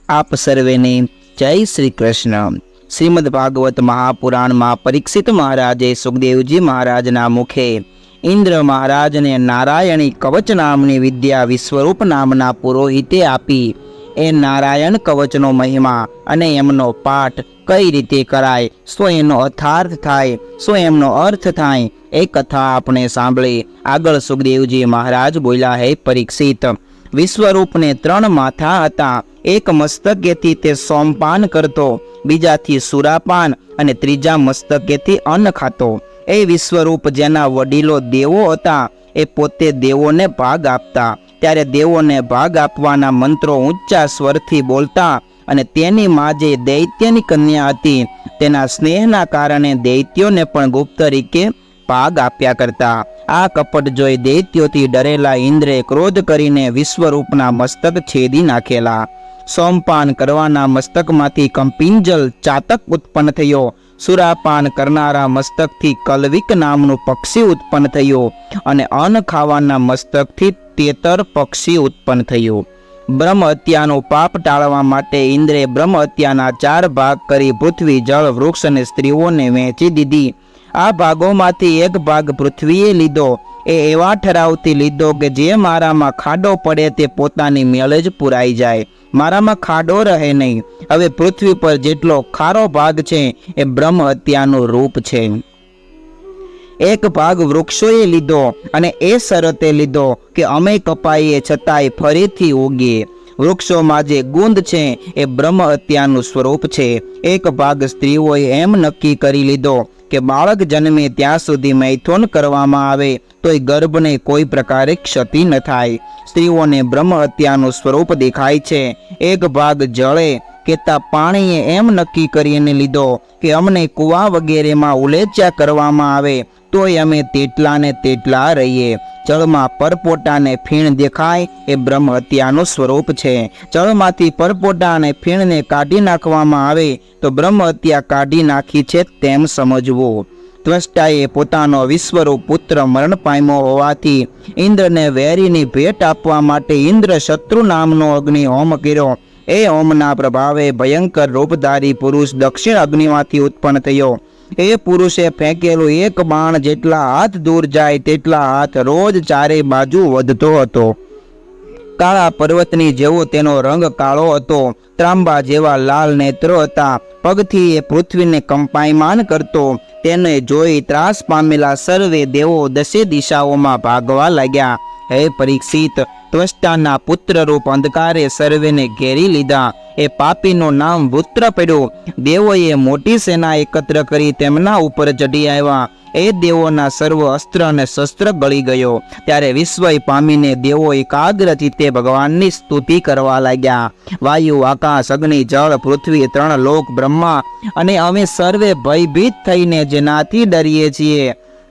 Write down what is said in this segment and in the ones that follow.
आप सर्वेने जय श्री कृष्ण। श्रीमद् भागवत महापुराण में परीक्षित महाराजे सुखदेवजी महाराजना मुखे इंद्र महाराज ने नारायणी कवच नामनी विद्या विश्वरूप नामना पुरोहिते आपी। ए नारायण कवचनो महिमा अने एमनो पाठ कई रीते कराय, शो एनो अर्थार्थ थाय, शो एमनो अर्थ थाय, ए कथा आपणे सांभळी। आगळ सुखदेवजी महाराज बोल्या, हे परीक्षित, विश्वरूप ने 3 माथा हता। एक मस्तकेथी ते सोमपान करतो, बीजाथी सुरापान अने त्रीजा मस्तकेथी अन्न खातो। ए विश्वरूप जेना वडीलो देवो हता, ए पोते देवोने भाग आपता। त्यारे देवोने भाग आपवाना मंत्रो ऊंचा स्वरथी बोलता अने तेनी मां जे दैत्यनी कन्या हती, तेना स्नेहना कारणे दैत्योने पण गुप्त रीते भाग आप्या करता। आ कपट जोई दैत्योथी डरेला इंद्रे क्रोध करीने विश्वरूपना मस्तक छेदी नाखेला। सोमपान करवाना मस्तकमांथी कंपिंजल चातक उत्पन्न थयो। सुरापान करनारा मस्तकथी कलविक नामनु पक्षी उत्पन्न थयो अने अन्न खावाना मस्तकथी तेतर पक्षी उत्पन्न थयो। ब्रह्म हत्यानो पाप टाळवा माटे इंद्रे ब्रह्म हत्याना 4 भाग करी पृथ्वी, जल, वृक्ष अने स्त्रीओने वहेंची दीधी। आ भागोमांथी एक भाग पृथ्वीए लीधो। ए एवा ठरावथी लीधो के जे मारामां खाडो पड़े ते पोतानी मेल ज पुराई जाय, मारामां खाडो रहे नहीं। हवे पृथ्वी पर जेटलो खारो भाग छे ए ब्रह्म हत्यानुं रूप छे। एक भाग वृक्षोए लीधो अने ए शरते लीधो के अमे कपाईए छतांय फरीथी उगीए। वृक्षोमां जे गुंद छे ए ब्रह्म हत्यानुं स्वरूप छे। एक भाग स्त्रीओए एम नक्की करी लीधो के बाळक जन्मे त्यां सुधी मैथुन करवामां आवे तोय गर्भने कोई प्रकारे क्षति न थाय। स्त्रीओने ब्रह्म हत्यानुं स्वरूप देखाय छे। एक भाग जळे केता पाणीए एम नक्की करीने लीधो के अमने कुवा वगैरेमां उलेच्या करवामां आवे तोय अमे तेटला ने तेटला रहीए। जळमां परपोटा ने फीण देखाय ए ब्रह्म हत्यानुं स्वरूप छे। जळमांथी परपोटा ने फीणने काढी नाखवामां आवे तो ब्रह्म हत्या काढी नाखी छे तेम समजवो। त्वष्टाए पोतानो विश्वरूप पुत्र मरण पाम्यो होवाथी इंद्रने वेरीनी भेट आपवा माटे इंद्र शत्रु नामनो अग्नि होम कर्यो। ए होमना प्रभावे भयंकर रूपधारी पुरुष दक्षिण अग्निमांथी उत्पन्न थयो। ए पुरुषे फेंकेलो एक बाण जेटला हाथ दूर जाय तेटला हाथ रोज 4 बाजू वधतो हतो। काळा पर्वतनी जेवो तेनो रंग काळो हतो। ત્રાંબા જેવા લાલ નેત્રો હતા। પગથી એ પૃથ્વીને કંપાયમાન કરતો। તેને જોઈ ત્રાસ પામેલા સર્વે દેવો 10 દિશાઓમાં ભાગવા લાગ્યા। હે પરીક્ષિત, ત્વષ્ટાના પુત્ર રૂપ અંધકારે સર્વેને ઘેરી લીધા। એ પાપીનું નામ વૃત્ર પડ્યું। દેવોએ મોટી સેના એકત્ર કરી તેમના ઉપર ચડી આવ્યા। ए देवोना सर्व अस्त्र अने शस्त्र गળી गयो। त्यारे विस्मय पामीने देवो एकाग्र चित्ते भगवाननी स्तुति करवा लाग्या। वायु, आकाश, अग्नि, जल, पृथ्वी, 3 लोक, ब्रह्मा अने अमे सर्वे भयभीत थईने जेनाथी डरीए छीए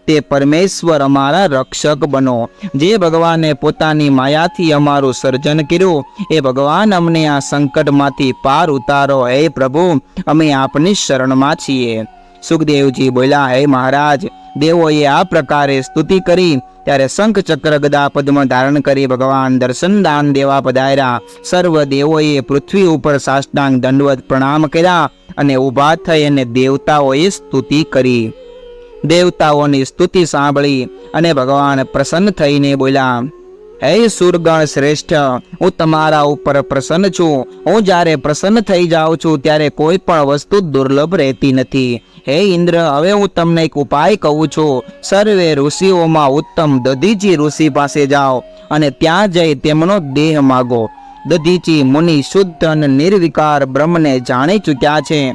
ते परमेश्वर अमारा रक्षक बनो। जे भगवाने पोतानी मायाथी अमारुं सर्जन कर्युं ए भगवान अमने आ संकटमांथी पार उतारो। हे प्रभु, अमे आपनी शरणमां छीए। सुखदेवजी बोल्या, हे महाराज, देवोए आ प्रकारे स्तुति करी त्यारे शंख चक्र गदा पद्म धारण करी भगवान दर्शन दान देवा पधार्या। सर्व देवोए पृथ्वी उपर साष्टांग दंडवत प्रणाम कर्या अने उभा थई अने देवताओए स्तुति करी। देवताओनी स्तुति सांभळी अने भगवान प्रसन्न थईने बोल्या, हे सुरगण श्रेष्ठ, हूँ तमारा उपर प्रसन्न छूं। हूँ ज्यारे प्रसन्न थई जाऊं छूं त्यारे कोई पण वस्तु दुर्लभ रहती नथी। हे इंद्र, हवे हूँ तमने एक उपाय कहूं छूं। सर्वे ऋषिओमां उत्तम दधीची ऋषि पासे जाओ अने त्यां जई तेमनो देह मागो। दधीची मुनि शुद्ध अने निर्विकार ब्रह्मने जाणी चूक्या छे।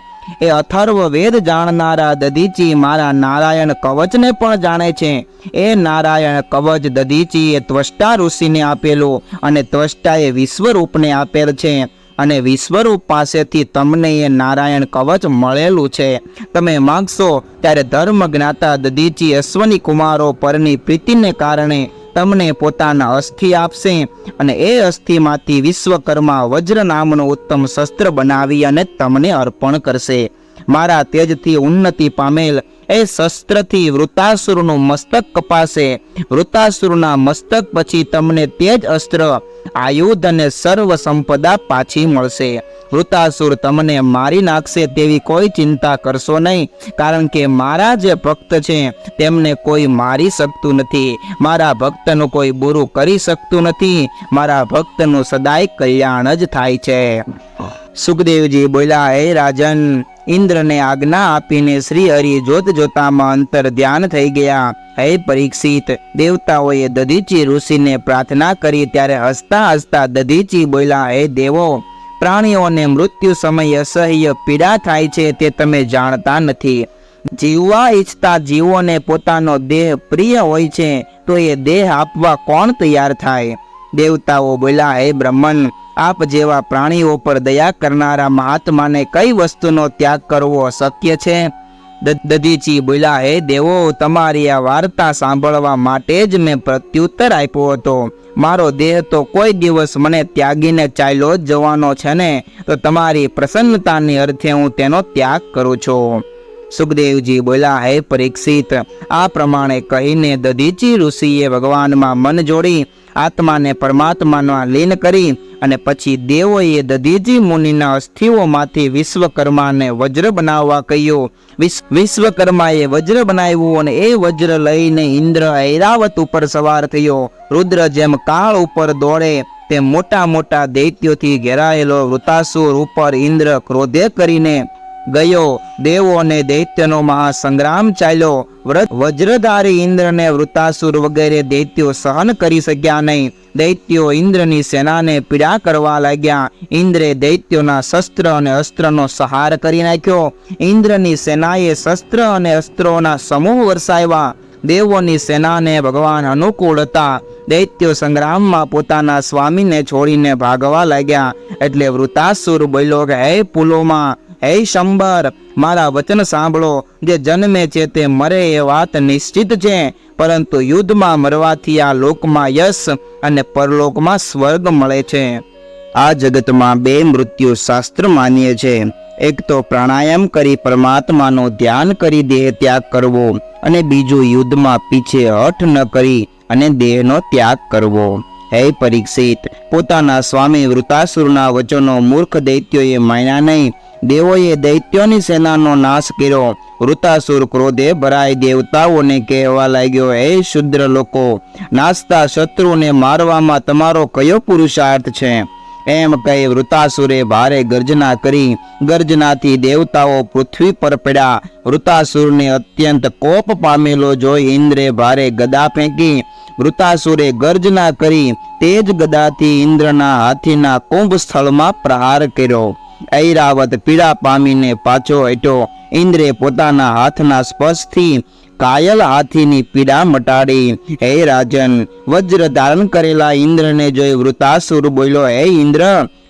ए अथर्व वेद जाणनारा दधीची मारा नारायण कवच ने पण जाणे छे। ए नारायण कवच दधीची ए त्वष्टा ऋषिने आपेलो अने त्वष्टाए विश्वरूप ने आपेल छे अने विश्वरूप पासेथी तमने ए नारायण कवच मळेलुं छे। तमे मागशो त्यारे धर्म ज्ञाता दधीची अश्वनी कुमारो परनी प्रीतिने कारणे तमने पोताना अस्थि आपशे अने ए अस्थिमांथी विश्वकर्मा वज्र नामनो उत्तम शस्त्र बनावी अने तमने अर्पण करशे। मारा तेजथी उन्नति पामेल ए शस्त्रथी वृतासुरનું મસ્તક કપાશે। વૃતાસુરના મસ્તક પછી તમને તેજ અસ્ત્ર, આયુધ અને સર્વ સંપદા પાછી મળશે। વૃતાસુર તમને મારી નાખશે તેવી કોઈ ચિંતા કરશો નહીં, કારણ કે મારા જે ભક્ત છે તેમને કોઈ મારી શકતું નથી. મારા ભક્તનું કોઈ બુરું કરી શકતું નથી. મારા ભક્તનું સદાય કલ્યાણ જ થાય છે. સુખદેવજી બોલ્યા, હે રાજન, ઇન્દ્રને આજ્ઞા આપીને શ્રી હરિ જોત જોતામાં અંતર ધ્યાન થઈ ગયા. હે પરીક્ષિત, દેવતાઓએ દધીચી ઋષિને પ્રાર્થના કરી ત્યારે હસતા હસતા દધીચી બોલ્યા, હે દેવો, પ્રાણીઓને મૃત્યુ સમયે અસહ્ય પીડા થાય છે તે તમે જાણતા નથી. જીવવા ઈચ્છતા જીવોને પોતાનો દેહ પ્રિય હોય છે તો એ દેહ આપવા કોણ તૈયાર થાય? દેવતાઓ બોલ્યા, હે બ્રહ્મન, આપ જેવા પ્રાણીઓ પર દયા કરનારા મહાત્માને કઈ વસ્તુનો ત્યાગ કરવો શક્ય છે? દધીચી બોલ્યા, હે દેવો, તમારી આ વાર્તા સાંભળવા માટે જ મેં પ્રત્યુત્તર આપ્યો હતો. મારો દેહ તો કોઈ દિવસ મને ત્યાગીને ચાલ્યો જ જવાનો છે ને, તો તમારી પ્રસન્નતાની અર્થે હું તેનો ત્યાગ કરું છું. સુખદેવજી બોલ્યા, હે પરીક્ષિત, આ પ્રમાણે કહીને દધીચી ઋષિએ ભગવાનમાં મન જોડી આત્માને પરમાત્મામાં લીન કરી અને પછી દેવોએ દધીચી મુનિના અસ્થિઓમાંથી વિશ્વકર્માને વજ્ર બનાવવા કહ્યું. વિશ્વકર્માએ વજ્ર બનાવ્યું અને એ વજ્ર લઈને ઇન્દ્ર ઐરાવત ઉપર સવાર થયો. રુદ્ર જેમ કાળ ઉપર દોડે તેમ મોટા મોટા દૈત્યોથી ઘેરાયેલો વૃતાસુર ઉપર ઇન્દ્ર ક્રોધે કરીને ગયો. દેવો અને દૈત્યનો મહાસંગ્રામ ચાલ્યો. વજ્રધારી ઇન્દ્રને વૃતાસુર વગેરે દૈત્યો સહન કરી શક્યા નહીં. દૈત્યો ઇન્દ્રની સેનાને પીડા કરવા લાગ્યા. ઇન્દ્રે દૈત્યોના શસ્ત્ર અને અસ્ત્રનો સહાર કરી નાખ્યો. ઇન્દ્રની સેનાએ શસ્ત્ર અને અસ્ત્રોના સમૂહ વરસાવ્યા. દેવોની સેનાને ભગવાન અનુકૂળ હતા. દૈત્યો સંગ્રામમાં પોતાના સ્વામીને છોડીને ભાગવા લાગ્યા. એટલે વૃતાસુર બોલ્યો કે, હે પુલોમાં, હે શંબર, મારા વચન સાંભળો. જે જન્મે છે તે મરે એ વાત નિશ્ચિત છે, પરંતુ યુદ્ધમાં મરવાથી આ લોકમાં યશ અને પરલોકમાં સ્વર્ગ મળે છે. આ જગતમાં બે મૃત્યુ શાસ્ત્ર માન્ય છે. એક તો પ્રાણાયામ કરી પરમાત્માનું ધ્યાન કરી દેહ ત્યાગ કરવો, અને બીજું યુદ્ધમાં પીછે હઠ ન કરી અને દેહનો ત્યાગ કરવો. હે પરીક્ષિત, પોતાના સ્વામી વૃતાસુરના વચનો મૂર્ખ દૈત્યોએ માન્યા નહીં. દેવોએ દૈત્યોની સેનાનો નાશ કર્યો. વૃતાસુર ક્રોધે ભરાય દેવતાઓને કહેવા લાગ્યો, હે શુદ્ર લોકો, નાસતા શત્રુને મારવામાં તમારો કયો પુરુષાર્થ છે? એમ કહી વૃતાસુરે ભારે ગર્જના કરી. ગર્જનાથી દેવતાઓ પૃથ્વી પર પડ્યા. વૃતાસુરને અત્યંત કોપ પામેલો જોઈ ઇન્દ્રે ભારે ગદા ફેંકી. વૃતાસુરે ગર્જના કરી તે જ ગદાથી ઇન્દ્રના હાથીના કુંભ સ્થળમાં પ્રહાર કર્યો. ઐરાવત પીડા પામીને પાછો હટ્યો. ઇન્દ્રે પોતાના હાથના સ્પર્શથી કાયલ હાથીની પીડા મટાડી. હે રાજન, વજ્ર ધારણ કરેલા ઇન્દ્રને જોઈ વૃતાસુર બોલ્યો, હે ઇન્દ્ર,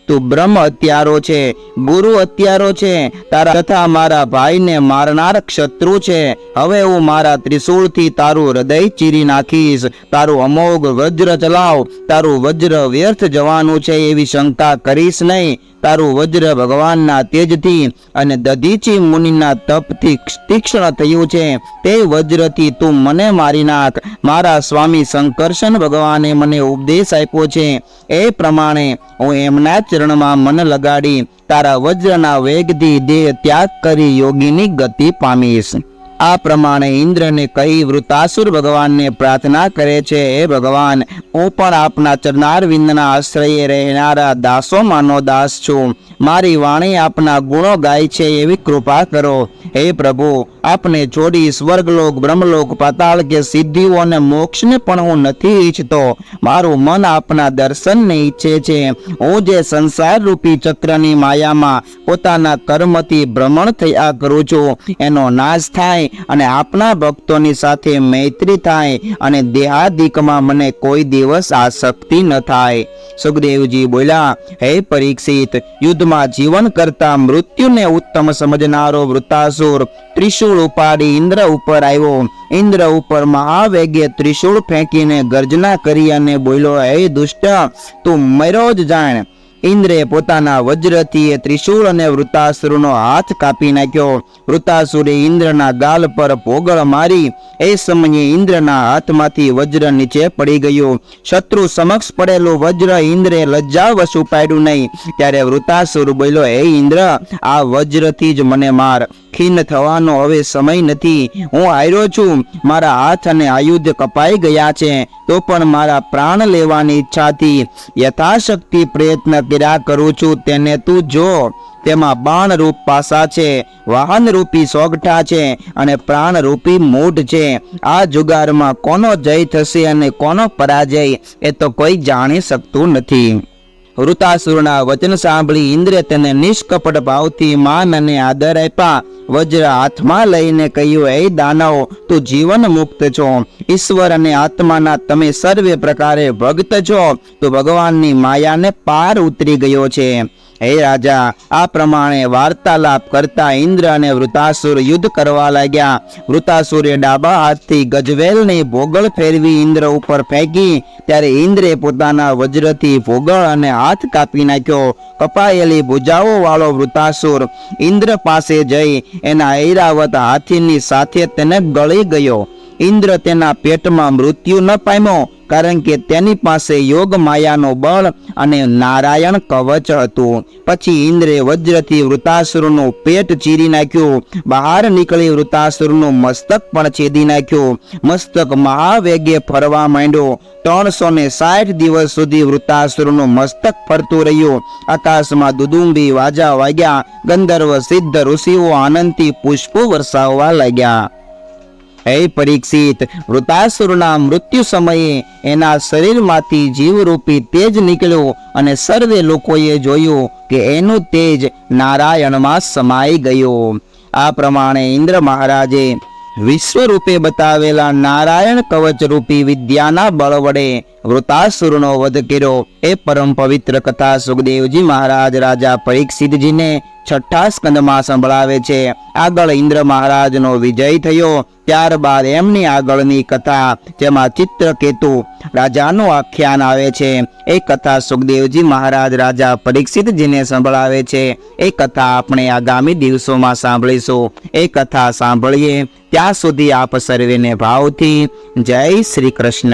તું બ્રહ્મ હત્યારો છે, ગુરુ હત્યારો છે, તારા તથા મારા ભાઈને મારનાર ક્ષત્રુ છે. હવે હું મારા ત્રિશૂળથી તારું હૃદય ચીરી નાખીશ. તારું અમોઘ વજ્ર ચલાવ. તારું વજ્ર વ્યર્થ જવાનું છે એવી શંકા કરીશ નહીં. તારું વજ્ર ભગવાનના તેજથી અને દધીચી મુનિના તપથી તીક્ષ્ણ થયું છે. તે વજ્રથી તું મને મારી નાખ. મારા સ્વામી શંકર્ષણ ભગવાને મને ઉપદેશ આપ્યો છે. એ પ્રમાણે હું એમના ચરણમાં મન લગાડી તારા વજ્રના વેગથી દેહ ત્યાગ કરી યોગીની ગતિ પામીશ. આ પ્રમાણે ઇન્દ્રને કહી વૃતાસુર ભગવાનને પ્રાર્થના કરે છે, હે ભગવાન, હું પણ આપના ચરણારવિંદના આશ્રયે રહેનારા દાસોમાંનો દાસ છું. મારી વાણી આપના ગુણો ગાય છે એવી કૃપા કરો. હે પ્રભુ, આપને છોડી સ્વર્ગલોક, બ્રહ્મલોક, પાતાળ કે સિદ્ધિઓ અને મોક્ષને પણ હું નથી ઈચ્છતો. મારું મન આપના દર્શનને ઈચ્છે છે. હું જે સંસાર રૂપી ચક્રની માયામાં પોતાના કર્મથી ભ્રમણ થયા કરું છું, એનો નાશ થાય અને આપના ભક્તોની સાથે મૈત્રી થાય અને દેહાદિકમાં મને કોઈ દિવસ આસક્તિ ન થાય. સુખદેવજી બોલ્યા, હે પરીક્ષિત, યુદ્ધમાં જીવન કરતા મૃત્યુને ઉત્તમ સમજનારો વૃતાસુર ત્રિશૂળ ઉપાડી ઇન્દ્ર ઉપર આવ્યો. ઇન્દ્ર ઉપર મહાવેગે ત્રિશૂળ ફેંકીને ગર્જના કરી અને બોલ્યો, હે દુષ્ટ, તું મર્યો જ જાણ. ઇન્દ્રે પોતાના વજ્રથી એ ત્રિશૂળ અને વૃતાસુરનો હાથ કાપી નાખ્યો. વૃતાસુરે ઇન્દ્રના ગાલ પર પોગળ મારી. એ સમયે ઇન્દ્રના હાથમાંથી વજ્ર નીચે પડી ગયું. શત્રુ સમક્ષ પડેલું વજ્ર ઇન્દ્રે લજ્જાવશ ઉપાડ્યું નહીં. ત્યારે વૃતાસુર બોલ્યો, હે ઇન્દ્ર, આ વજ્રથી જ મને માર. ખીન થવાનો હવે સમય નથી. હું હાર્યો છું. મારા હાથ અને આયુધ કપાઈ ગયા છે, તો પણ મારા પ્રાણ લેવાની ઈચ્છાથી યથાશક્તિ પ્રયત્ન કર્યા કરું છું. તેને તું જો. તેમાં બાણ રૂપ પાસા છે, વાહન રૂપી સોગઠા છે અને પ્રાણ રૂપી મૂઢ છે. આ જુગારમાં કોનો જય થશે અને કોનો પરાજય એ તો કોઈ જાણી શકતું નથી. વૃતાસુરના વચન સાંભળી ઇન્દ્રે તેને નિષ્કપટ ભાવથી માન અને આદર આપ્યા. વજ્ર હાથમાં લઈને કહ્યું, હે દાનવ, તું જીવન મુક્ત છો. ઈશ્વર અને આત્માના તમે સર્વે પ્રકારે ભક્ત છો. તો ભગવાનની માયાને પાર ઉતરી ગયો છે. હે રાજા, આ પ્રમાણે વાર્તાલાપ કરતા ઇન્દ્ર અને વૃતાસુર યુદ્ધ કરવા લાગ્યા. વૃતાસુરે ડાબા હાથથી ગજવેલની ભોગળ ફેરવી ઇન્દ્ર ઉપર ફેંકી. ત્યારે ઇન્દ્રે પોતાના વજ્રથી ભોગળ અને હાથ કાપી નાખ્યો. કપાયેલી ભુજાઓ વાળો વૃતાસુર ઇન્દ્ર પાસે જઈ એના ઐરાવત હાથીની સાથે તેને ગળી ગયો. ઇન્દ્ર તેના પેટમાં મૃત્યુ ન પામ્યો, કારણ કે તેની પાસે યોગ માયાનો બળ અને નારાયણ કવચ હતું. પછી ઇન્દ્રે વજ્રથી વૃતાસુરનું પેટ ચીરી નાખ્યું. બહાર નીકળી વૃતાસુરનું મસ્તક પણ છેદી નાખ્યું. મસ્તક મહાવેગે ફરવા માંડ્યો. 360 દિવસ સુધી વૃતાસુરનું મસ્તક ફરતું રહ્યું. આકાશમાં દુદુંબી વાજા વાગ્યા. ગંધર્વ સિદ્ધ ઋષિઓ આનંદથી પુષ્પો વરસાવવા લાગ્યા. હે પરીક્ષિત, વૃતાસુરના મૃત્યુ સમયે એના શરીરમાંથી જીવરૂપી તેજ નીકળ્યું અને સર્વે લોકોએ જોયું કે એનું તેજ નારાયણમાં સમાઈ ગયું. આ પ્રમાણે ઇન્દ્ર મહારાજે વિશ્વરૂપે બતાવેલા નારાયણ કવચ રૂપી વિદ્યાના બળ વડે વૃતાસુરનો વધ કર્યો. એ પરમ પવિત્ર કથા સુખદેવજી મહારાજ રાજા પરીક્ષિતજીને 6ઠા સ્કંદમાં સંભળાવે છે. આગળ ઇન્દ્ર મહારાજનો વિજય થયો. ત્યારબાદ એમની આગળની કથા, જેમાં ચિત્રકેતુ રાજાનું આખ્યાન આવે છે, એ કથા સુખદેવજી મહારાજ રાજા પરીક્ષિતજીને સંભળાવે છે. એ કથા આપણે આગામી દિવસોમાં સાંભળીશું. એ કથા સાંભળીએ. ત્યાં સુધી આપ સર્વેને ભાવથી જય શ્રી કૃષ્ણ.